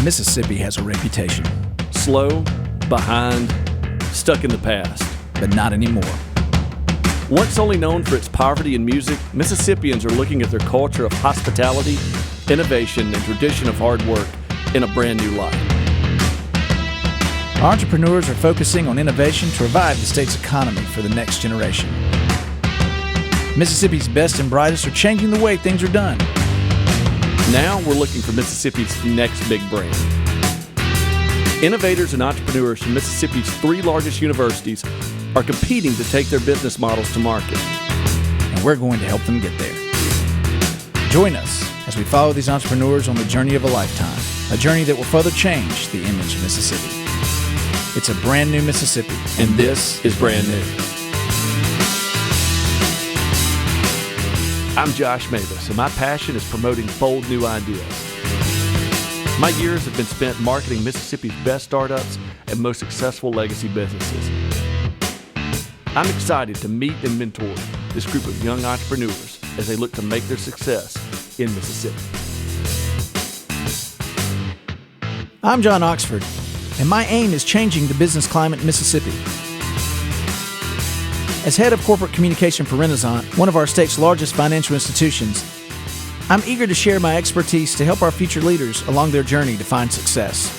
Mississippi has a reputation, Slow, behind, stuck in the past. but not anymore. Once only known for its poverty in music, Mississippians are looking at their culture of hospitality, innovation, and tradition of hard work in a brand new light. Our entrepreneurs are focusing on innovation to revive the state's economy for the next generation. Mississippi's best and brightest are changing the way things are done. Now we're looking for Mississippi's next big brand. Innovators and entrepreneurs from Mississippi's 3 largest universities are competing to take their business models to market. And we're going to help them get there. Join us as we follow these entrepreneurs on the journey of a lifetime, a journey that will further change the image of Mississippi. It's a brand new Mississippi, And this is brand new. I'm Josh Mabus, and my passion is promoting bold new ideas. My years have been spent marketing Mississippi's best startups and most successful legacy businesses. I'm excited to meet and mentor this group of young entrepreneurs as they look to make their success in Mississippi. I'm John Oxford, and my aim is changing the business climate in Mississippi. As head of corporate communication for Renasant, one of our state's largest financial institutions, I'm eager to share my expertise to help our future leaders along their journey to find success.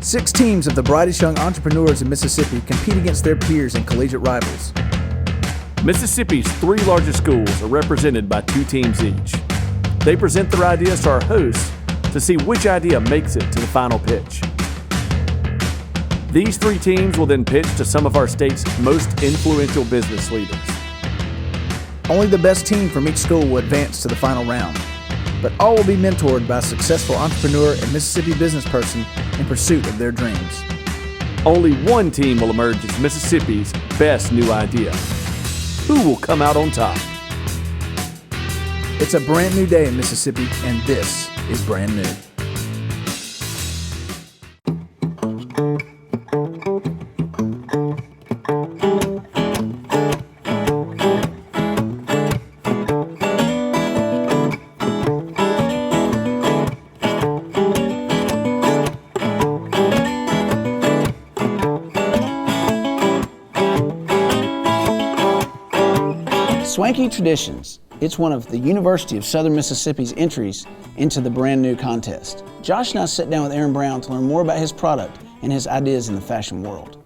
Six teams of the brightest young entrepreneurs in Mississippi compete against their peers and collegiate rivals. Mississippi's 3 largest schools are represented by 2 teams each. They present their ideas to our hosts to see which idea makes it to the final pitch. These 3 teams will then pitch to some of our state's most influential business leaders. Only the best team from each school will advance to the final round, but all will be mentored by a successful entrepreneur and Mississippi business person in pursuit of their dreams. Only one team will emerge as Mississippi's best new idea. Who will come out on top? It's a brand new day in Mississippi, and this is brand new. Swanky Traditions. It's one of the University of Southern Mississippi's entries into the brand new contest. Josh and I sat down with Aaron Brown to learn more about his product and his ideas in the fashion world.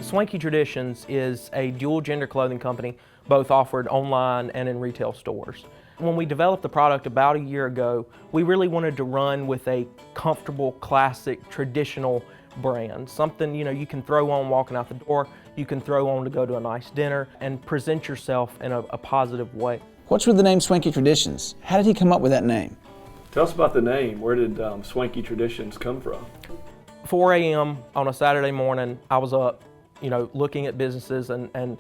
Swanky Traditions is a dual gender clothing company, both offered online and in retail stores. When we developed the product about a year ago, we really wanted to run with a comfortable, classic, traditional brand. Something you can throw on walking out the door, you can throw on to go to a nice dinner, and present yourself in a positive way. What's with the name Swanky Traditions? How did he come up with that name? Tell us about the name. Where did Swanky Traditions come from? 4 a.m. on a Saturday morning, I was up, looking at businesses, and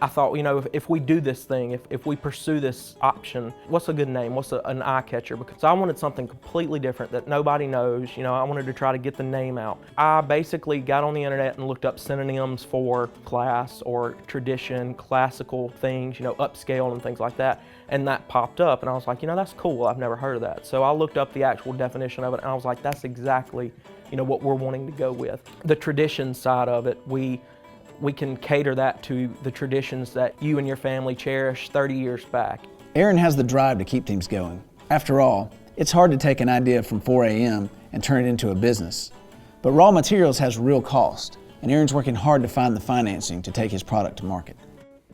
I thought, if we do this thing, if we pursue this option, what's a good name? What's an eye catcher? Because I wanted something completely different that nobody knows. I wanted to try to get the name out. I basically got on the internet and looked up synonyms for class or tradition, classical things, upscale and things like that. And that popped up, and I was like, that's cool. I've never heard of that. So I looked up the actual definition of it, and I was like, that's exactly, what we're wanting to go with. The tradition side of it, we can cater that to the traditions that you and your family cherish 30 years back. Aaron has the drive to keep things going. After all, it's hard to take an idea from 4 a.m. and turn it into a business. But raw materials has real cost, and Aaron's working hard to find the financing to take his product to market.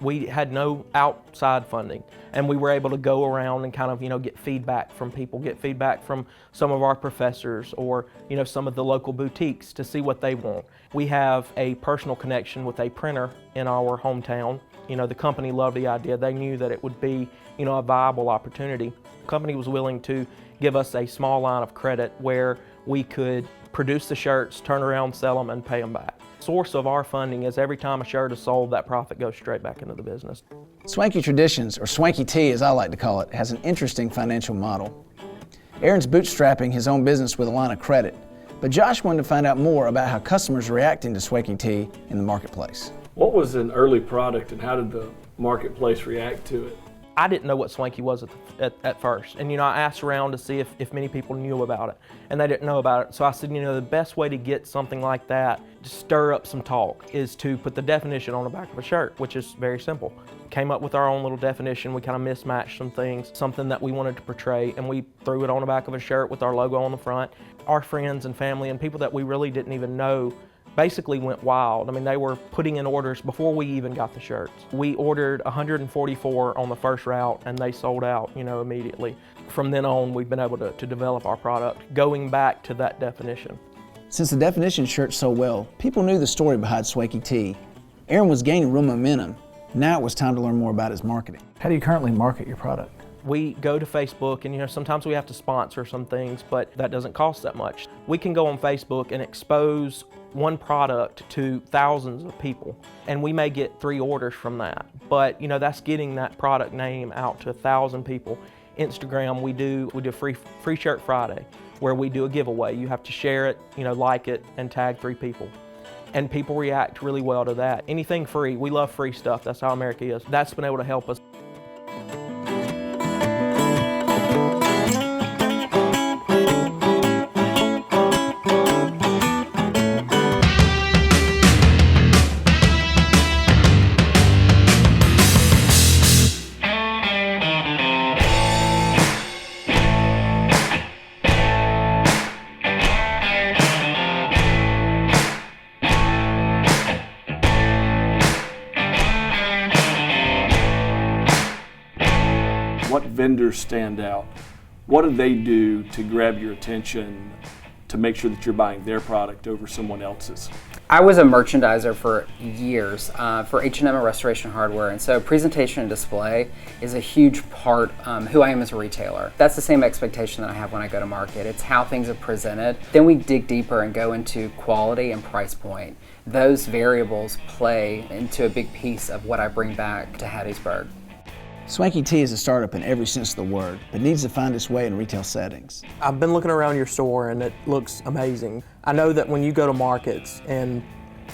We had no outside funding, and we were able to go around and kind of, get feedback from people, get feedback from some of our professors or, some of the local boutiques to see what they want. We have a personal connection with a printer in our hometown. The company loved the idea. They knew that it would be, a viable opportunity. The company was willing to give us a small line of credit where we could produce the shirts, turn around, sell them, and pay them back. Source of our funding is every time a shirt is sold, that profit goes straight back into the business. Swanky Traditions, or Swanky T as I like to call it, has an interesting financial model. Aaron's bootstrapping his own business with a line of credit, but Josh wanted to find out more about how customers are reacting to Swanky T in the marketplace. What was an early product and how did the marketplace react to it? I didn't know what Swanky was at first. And I asked around to see if many people knew about it, and they didn't know about it. So I said, the best way to get something like that, to stir up some talk, is to put the definition on the back of a shirt, which is very simple. Came up with our own little definition. We kind of mismatched some things, something that we wanted to portray, and we threw it on the back of a shirt with our logo on the front. Our friends and family and people that we really didn't even know basically went wild. I mean, they were putting in orders before we even got the shirts. We ordered 144 on the first route and they sold out, immediately. From then on, we've been able to develop our product, going back to that definition. Since the definition shirt sold well, people knew the story behind Swanky T. Aaron was gaining real momentum. Now it was time to learn more about his marketing. How do you currently market your product? We go to Facebook and sometimes we have to sponsor some things, but that doesn't cost that much. We can go on Facebook and expose one product to thousands of people, and we may get 3 orders from that. But that's getting that product name out to 1,000 people. Instagram, we do free shirt Friday, where we do a giveaway. You have to share it, like it, and tag 3 people. And people react really well to that. Anything free, we love free stuff. That's how America is. That's been able to help us. What vendors stand out? What do they do to grab your attention to make sure that you're buying their product over someone else's? I was a merchandiser for years for H&M and Restoration Hardware, and so presentation and display is a huge part who I am as a retailer. That's the same expectation that I have when I go to market. It's how things are presented. Then we dig deeper and go into quality and price point. Those variables play into a big piece of what I bring back to Hattiesburg. Swanky T is a startup in every sense of the word, but needs to find its way in retail settings. I've been looking around your store and it looks amazing. I know that when you go to markets in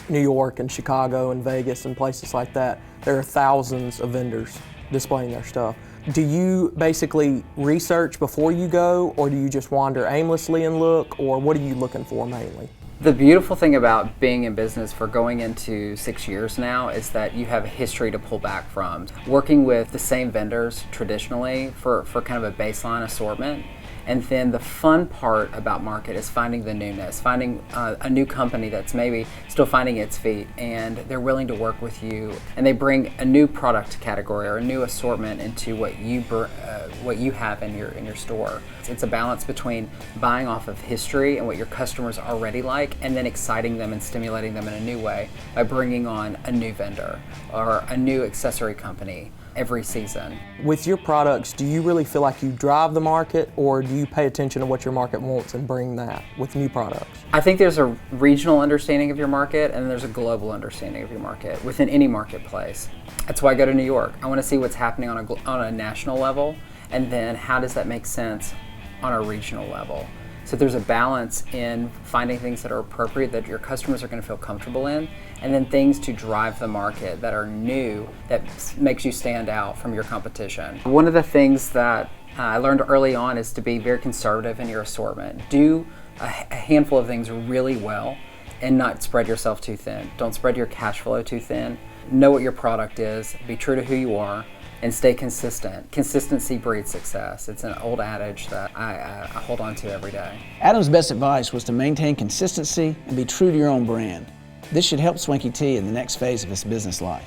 New York and Chicago and Vegas and places like that, there are thousands of vendors displaying their stuff. Do you basically research before you go, or do you just wander aimlessly and look, or what are you looking for mainly? The beautiful thing about being in business for going into 6 years now is that you have a history to pull back from. Working with the same vendors traditionally for kind of a baseline assortment. And then the fun part about market is finding the newness, finding a new company that's maybe still finding its feet, and they're willing to work with you, and they bring a new product category or a new assortment into what you have in your store. It's a balance between buying off of history and what your customers already like, and then exciting them and stimulating them in a new way by bringing on a new vendor or a new accessory company every season. With your products, do you really feel like you drive the market, or do you pay attention to what your market wants and bring that with new products? I think there's a regional understanding of your market and there's a global understanding of your market within any marketplace. That's why I go to New York. I want to see what's happening on a national level, and then how does that make sense on a regional level. So there's a balance in finding things that are appropriate, that your customers are going to feel comfortable in, and then things to drive the market that are new, that makes you stand out from your competition. One of the things that I learned early on is to be very conservative in your assortment. Do a handful of things really well and not spread yourself too thin. Don't spread your cash flow too thin. Know what your product is, be true to who you are, and stay consistent. Consistency breeds success. It's an old adage that I hold on to every day. Adam's best advice was to maintain consistency and be true to your own brand. This should help Swanky T in the next phase of his business life.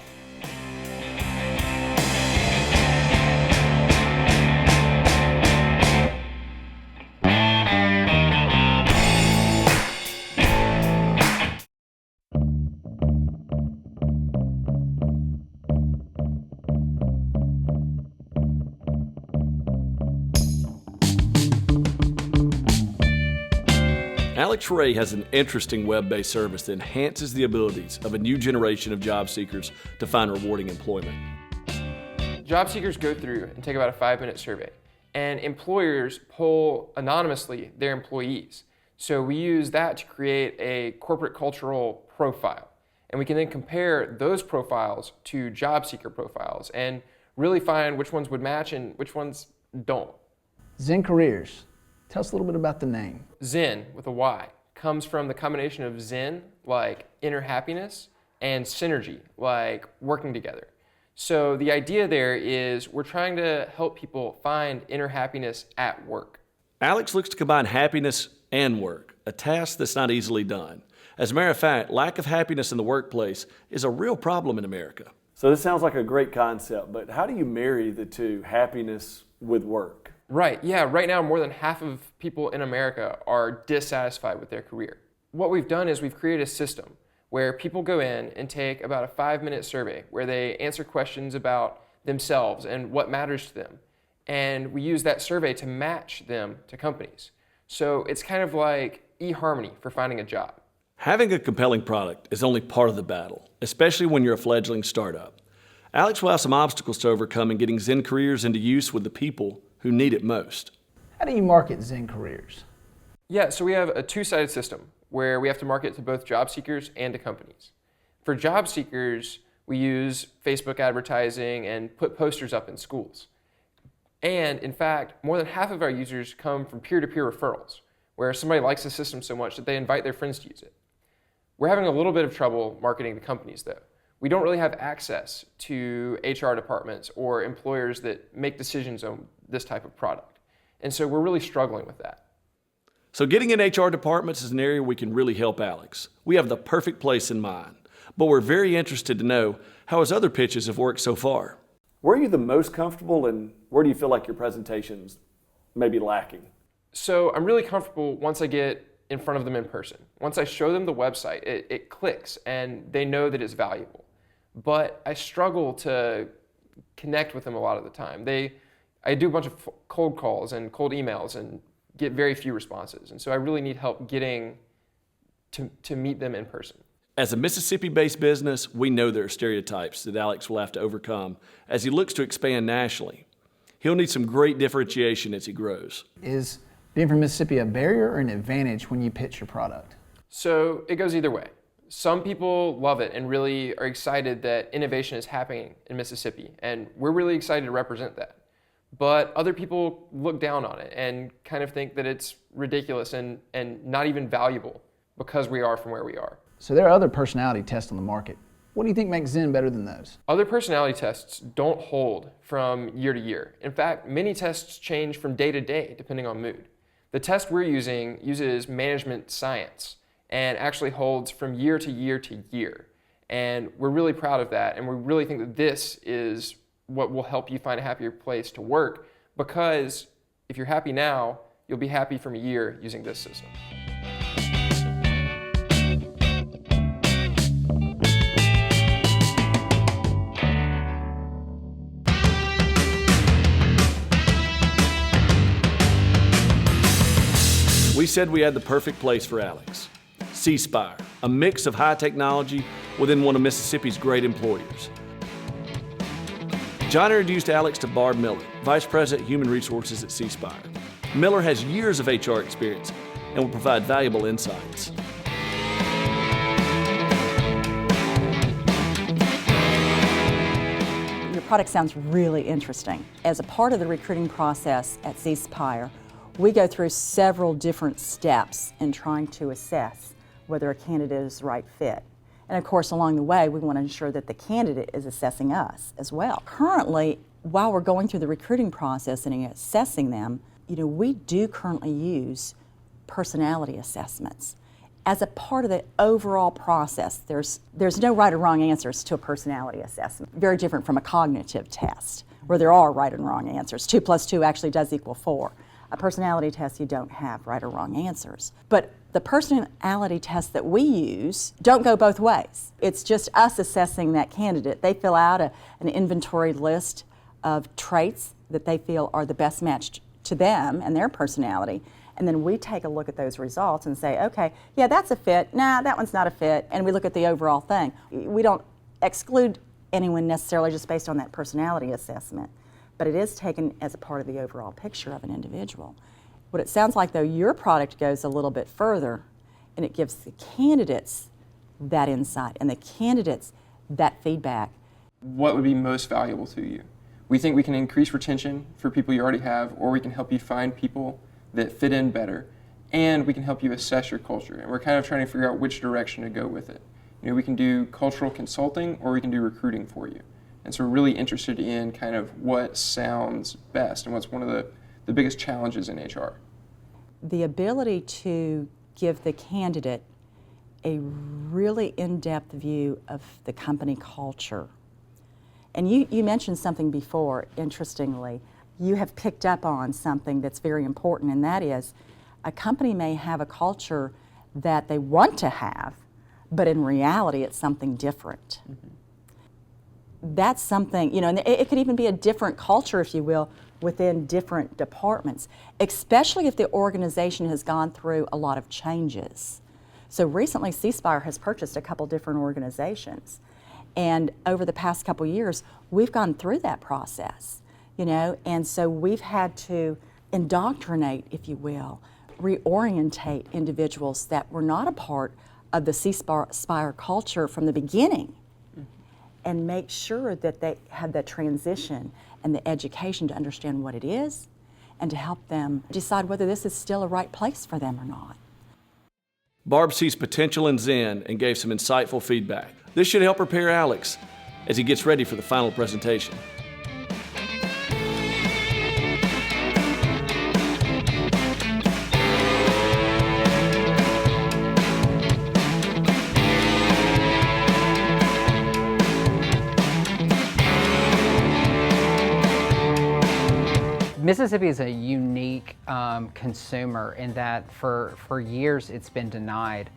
Alex Ray has an interesting web-based service that enhances the abilities of a new generation of job seekers to find rewarding employment. Job seekers go through and take about a 5-minute survey, and employers poll anonymously their employees. So we use that to create a corporate cultural profile. And we can then compare those profiles to job seeker profiles and really find which ones would match and which ones don't. Zen Careers. Tell us a little bit about the name. Zen, with a Y, comes from the combination of Zen, like inner happiness, and synergy, like working together. So the idea there is we're trying to help people find inner happiness at work. Alex looks to combine happiness and work, a task that's not easily done. As a matter of fact, lack of happiness in the workplace is a real problem in America. So this sounds like a great concept, but how do you marry the two, happiness with work? Right, yeah, right now more than half of people in America are dissatisfied with their career. What we've done is we've created a system where people go in and take about a 5-minute survey where they answer questions about themselves and what matters to them. And we use that survey to match them to companies. So it's kind of like eHarmony for finding a job. Having a compelling product is only part of the battle, especially when you're a fledgling startup. Alex will have some obstacles to overcome in getting Zen Careers into use with the people who need it most. How do you market Zen Careers? Yeah, so we have a two-sided system where we have to market to both job seekers and to companies. For job seekers, we use Facebook advertising and put posters up in schools. And in fact, more than half of our users come from peer-to-peer referrals, where somebody likes the system so much that they invite their friends to use it. We're having a little bit of trouble marketing to companies though. We don't really have access to HR departments or employers that make decisions on this type of product. And so we're really struggling with that. So getting in HR departments is an area we can really help Alex. We have the perfect place in mind, but we're very interested to know how his other pitches have worked so far. Where are you the most comfortable and where do you feel like your presentations may be lacking? So I'm really comfortable once I get in front of them in person. Once I show them the website, it clicks and they know that it's valuable. But I struggle to connect with them a lot of the time. I do a bunch of cold calls and cold emails and get very few responses. And so I really need help getting to meet them in person. As a Mississippi-based business, we know there are stereotypes that Alex will have to overcome as he looks to expand nationally. He'll need some great differentiation as he grows. Is being from Mississippi a barrier or an advantage when you pitch your product? So it goes either way. Some people love it and really are excited that innovation is happening in Mississippi, and we're really excited to represent that. But other people look down on it and kind of think that it's ridiculous and not even valuable because we are from where we are. So there are other personality tests on the market. What do you think makes Zen better than those? Other personality tests don't hold from year to year. In fact, many tests change from day to day depending on mood. The test we're using uses management science and actually holds from year to year to year. And we're really proud of that, and we really think that this is what will help you find a happier place to work, because if you're happy now, you'll be happy from a year using this system. We said we had the perfect place for Alex. C-Spire, a mix of high technology within one of Mississippi's great employers. John introduced Alex to Barb Miller, Vice President Human Resources at C-Spire. Miller has years of HR experience and will provide valuable insights. Your product sounds really interesting. As a part of the recruiting process at C-Spire, we go through several different steps in trying to assess whether a candidate is the right fit. And of course, along the way, we want to ensure that the candidate is assessing us as well. Currently, while we're going through the recruiting process and assessing them, we do currently use personality assessments. As a part of the overall process, there's no right or wrong answers to a personality assessment. Very different from a cognitive test, where there are right and wrong answers. 2 + 2 actually does equal 4. A personality test, you don't have right or wrong answers. But the personality tests that we use don't go both ways. It's just us assessing that candidate. They fill out an inventory list of traits that they feel are the best matched to them and their personality, And then we take a look at those results and say, okay, yeah, that's a fit. Nah, that one's not a fit. And we look at the overall thing. We don't exclude anyone necessarily just based on that personality assessment, but it is taken as a part of the overall picture of an individual. What it sounds like, though, your product goes a little bit further, and it gives the candidates that insight and the candidates that feedback. What would be most valuable to you? We think we can increase retention for people you already have, or we can help you find people that fit in better, and we can help you assess your culture. And we're kind of trying to figure out which direction to go with it. You know, we can do cultural consulting, or we can do recruiting for you. And so we're really interested in kind of what sounds best and what's one of the biggest challenges in HR. The ability to give the candidate a really in-depth view of the company culture. And you mentioned something before, interestingly. You have picked up on something that's very important, and that is a company may have a culture that they want to have, but in reality it's something different. Mm-hmm. That's something, you know, and it could even be a different culture, if you will, within different departments, especially if the organization has gone through a lot of changes. So recently, C Spire has purchased a couple different organizations. And over the past couple years, we've gone through that process, you know, and so we've had to indoctrinate, if you will, reorientate individuals that were not a part of the C Spire culture from the beginning, and make sure that they have that transition and the education to understand what it is and to help them decide whether this is still a right place for them or not. Barb sees potential in Zen and gave some insightful feedback. This should help prepare Alex as he gets ready for the final presentation. Mississippi is a unique consumer in that for years it's been denied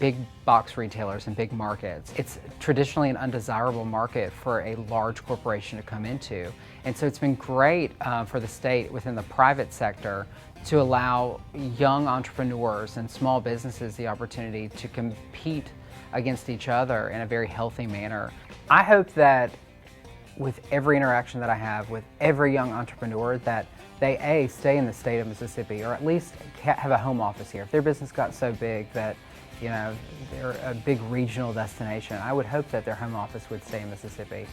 big box retailers and big markets. It's traditionally an undesirable market for a large corporation to come into. And so it's been great for the state within the private sector to allow young entrepreneurs and small businesses the opportunity to compete against each other in a very healthy manner. I hope that with every interaction that I have with every young entrepreneur that they stay in the state of Mississippi, or at least have a home office here. If their business got so big that, you know, they're a big regional destination, I would hope that their home office would stay in Mississippi.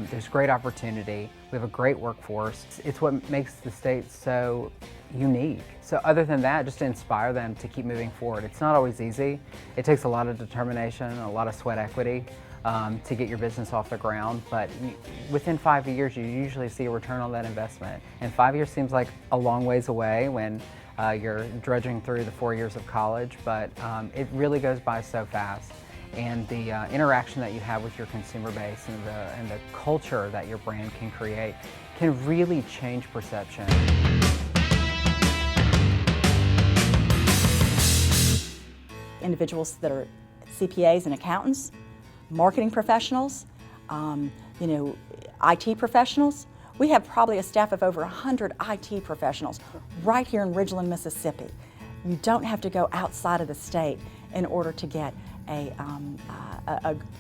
There's great opportunity. We have a great workforce. It's what makes the state so unique. So other than that, just to inspire them to keep moving forward. It's not always easy. It takes a lot of determination, a lot of sweat equity to get your business off the ground, but within 5 years you usually see a return on that investment. And 5 years seems like a long ways away when you're drudging through the 4 years of college, but it really goes by so fast. And the interaction that you have with your consumer base and the culture that your brand can create can really change perception. Individuals that are CPAs and accountants, marketing professionals, you know, IT professionals. We have probably a staff of over 100 IT professionals right here in Ridgeland, Mississippi. You don't have to go outside of the state in order to get a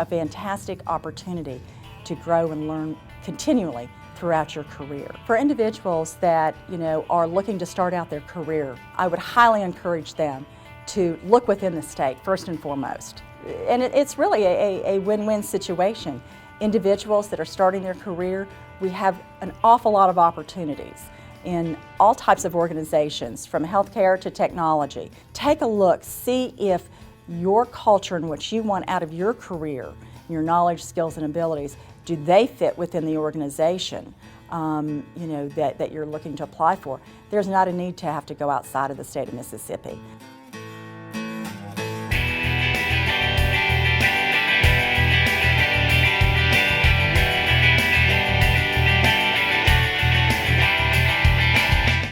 fantastic opportunity to grow and learn continually throughout your career. For individuals that, you know, are looking to start out their career, I would highly encourage them to look within the state first and foremost. And it's really a win-win situation. Individuals that are starting their career, we have an awful lot of opportunities in all types of organizations, from healthcare to technology. Take a look, see if your culture and what you want out of your career, your knowledge, skills, and abilities, do they fit within the organization you know, that you're looking to apply for. There's not a need to have to go outside of the state of Mississippi.